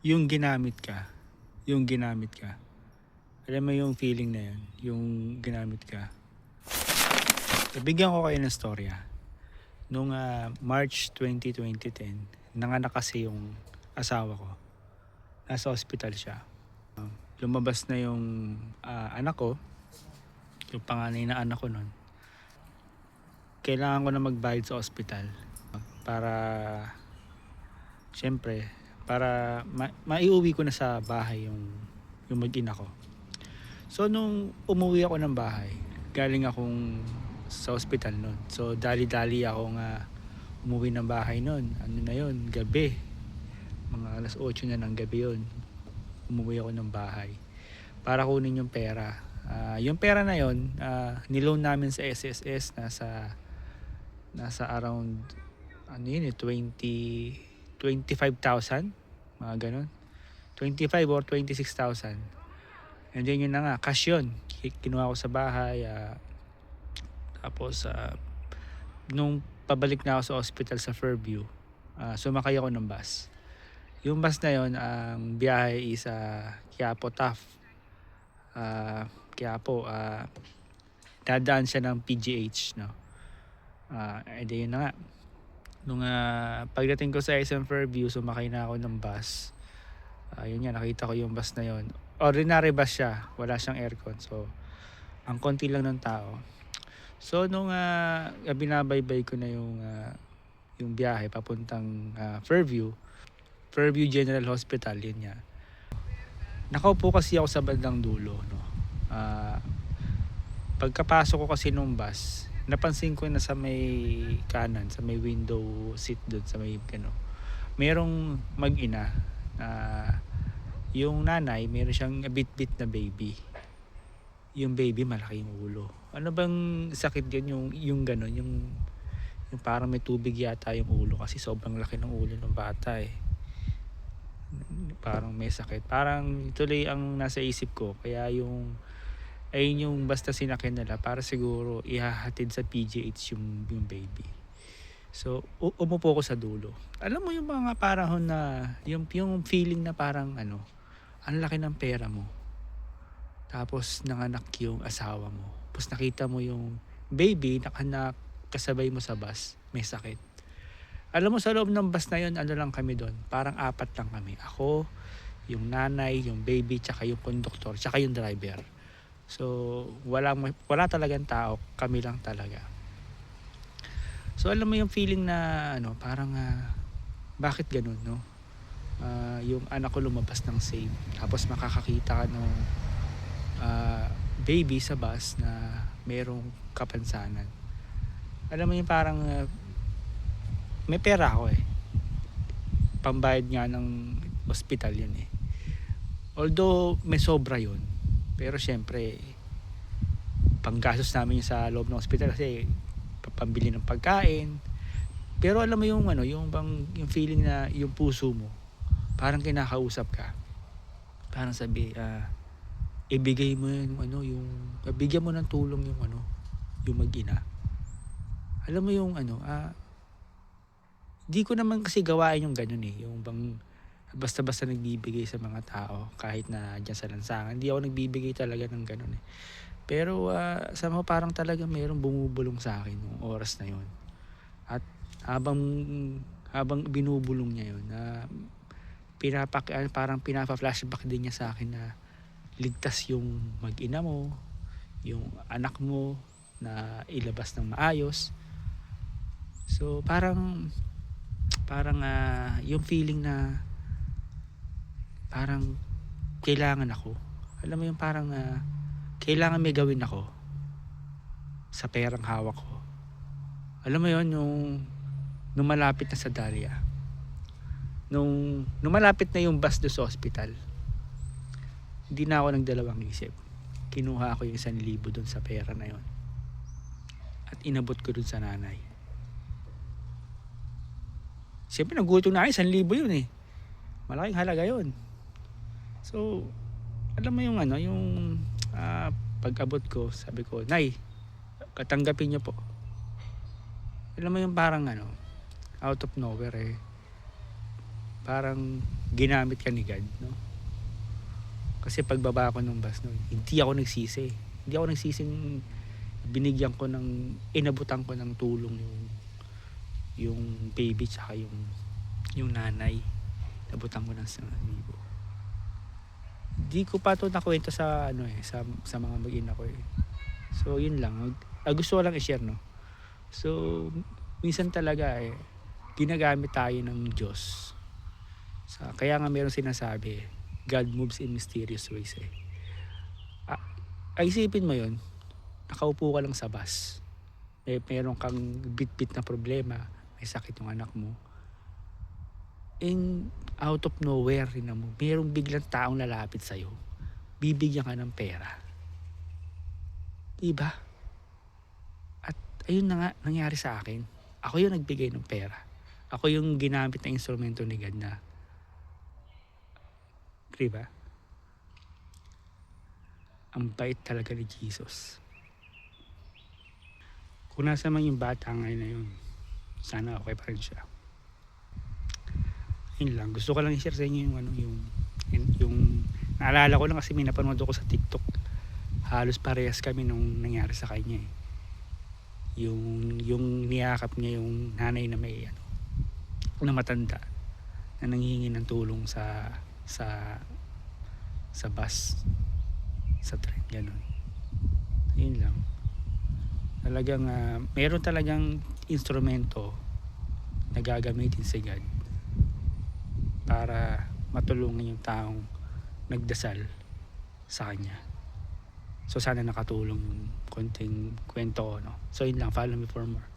yung ginamit ka, yung ginamit ka. Alam mo yung feeling na yun, yung ginamit ka. Bigyan ko kayo ng storya. Nung March 2010, nanganak kasi yung asawa ko. Nasa hospital siya. Lumabas na yung anak ko, yung panganay na anak ko nun. Kailangan ko na magbayad sa hospital para, syempre, para maiuwi ko na sa bahay yung mag-ina ko. So nung umuwi ako ng bahay, galing akong sa hospital nun. So dali-dali ako nga umuwi ng bahay nun. Ano na yun, gabi. Mga alas 8 na ng gabi yun. Umuwi ako ng bahay para kunin yung pera. Yung pera na yun, niloan namin sa SSS nasa around ano yun 25,000, mga ganun. 25 or 26,000. And then yun na nga, cash yun. Kinuha ko sa bahay. Tapos nung pabalik na ako sa hospital sa Fairview, sumakay ako ng bus. Yung bus na yun, ang biyahe is Quiapo Taft. Quiapo, dadaan siya ng PGH, no? Edi yun na nga. Nung pagdating ko sa SM Fairview, sumakay na ako ng bus. Yun nga, nakita ko yung bus na yun. Ordinary bus siya, wala siyang aircon. So, ang konti lang ng tao. So, nung binabaybay ko na yung biyahe papuntang Fairview General Hospital, yun nga. Nakaupo kasi ako sa bandang dulo, no. Pagkapasok ko kasi nung bus, napansin ko na sa may kanan, sa may window seat doon, sa may merong mag-ina na yung nanay, meron siyang bit-bit na baby. Yung baby malaki yung ulo. Ano bang sakit yun, yung gano'n, yung parang may tubig yata yung ulo kasi sobrang laki ng ulo ng bata eh. Parang may sakit. Parang tuloy ang nasa isip ko. Kaya ayun yung basta sinakyan nila para siguro ihahatid sa PGH yung baby. So, umupo ko sa dulo. Alam mo yung mga parang na, yung feeling na parang ang laki ng pera mo. Tapos nanganak yung asawa mo. Tapos nakita mo yung baby, nakanak, kasabay mo sa bus, may sakit. Alam mo sa loob ng bus na yun, ano lang kami doon? Parang 4 lang kami. Ako, yung nanay, yung baby, tsaka yung conductor, tsaka yung driver. So, wala talagang tao, kami lang talaga. So, alam mo yung feeling na parang bakit ganun, no? Yung anak ko lumabas ng safe, tapos makakakita ka ng baby sa bus na merong kapansanan. Alam mo yung parang may pera ako eh. Pambayad nga ng hospital yun eh. Although may sobra yun, pero syempre panggastos namin yung sa loob ng hospital kasi pambili ng pagkain. Pero alam mo yung yung feeling na yung puso mo parang kinakausap ka. Parang sabi ibigay mo yung bigyan mo ng tulong yung mag-ina. Alam mo yung di ko naman kasi gawain yung ganun eh, yung bang basta-basta nagbibigay sa mga tao kahit na dyan sa lansangan. Hindi ako nagbibigay talaga ng ganun eh. Pero somehow parang talaga mayroong bumubulong sa akin nung oras na yun. At habang binubulong niya yun, parang pinapa-flashback din niya sa akin na ligtas yung mag-ina mo, yung anak mo na ilabas ng maayos. So parang yung feeling na parang kailangan ako. Alam mo yung parang kailangan may gawin ako sa perang hawak ko. Alam mo yon nung malapit na sa Dalia. Nung malapit na yung bus do sa hospital, hindi na ako nagdalawang isip. Kinuha ako yung 1,000 doon sa pera na yon. At inabot ko doon sa nanay. Siyempre nagutom na 1,000 yun eh. Malaking halaga yun. So, alam mo yung pag-abot ko, sabi ko, Nay, katanggapin niyo po. Alam mo yung parang out of nowhere eh. parang ginamit ka ni God, no? Kasi pagbaba ko ng bus noon, hindi ako nagsisi. Hindi ako nagsising binigyan ko ng, inabutan ko ng tulong yung baby tsaka yung nanay. Nabutan ko ng 1,000. Di ko pa to nakwento sa sa mga mag-ina ko eh. So yun lang. Gusto ko lang i-share, no. So minsan talaga ginagamit tayo ng Diyos. Kaya nga meron sinasabi, God moves in mysterious ways eh. Isipin mo yun, nakaupo ka lang sa bus. Meron kang bit-bit na problema, may sakit yung anak mo. And out of nowhere, merong biglang taong lalapit sa'yo. Bibigyan ka ng pera. Diba? At ayun na nga nangyari sa akin. Ako yung nagbigay ng pera. Ako yung ginamit na instrumento ni God na. Diba? Ang bait talaga ni Jesus. Kung nasa man yung bata ngayon na yun, sana okay pa rin siya. Yun lang. Gusto ko lang i-share sa inyo yung naalala ko lang kasi may napanood ako sa TikTok. Halos parehas kami nung nangyari sa kanya eh. Yung niyakap niya yung nanay na may na matanda na nanghihingi ng tulong sa bus, sa train, gano'n. Yun lang. Talagang meron talagang instrumento na gagamitin si God para matulungan yung taong nagdasal sa kanya. So sana nakatulong yung konting kwento ko, no. So yun lang, follow me for more.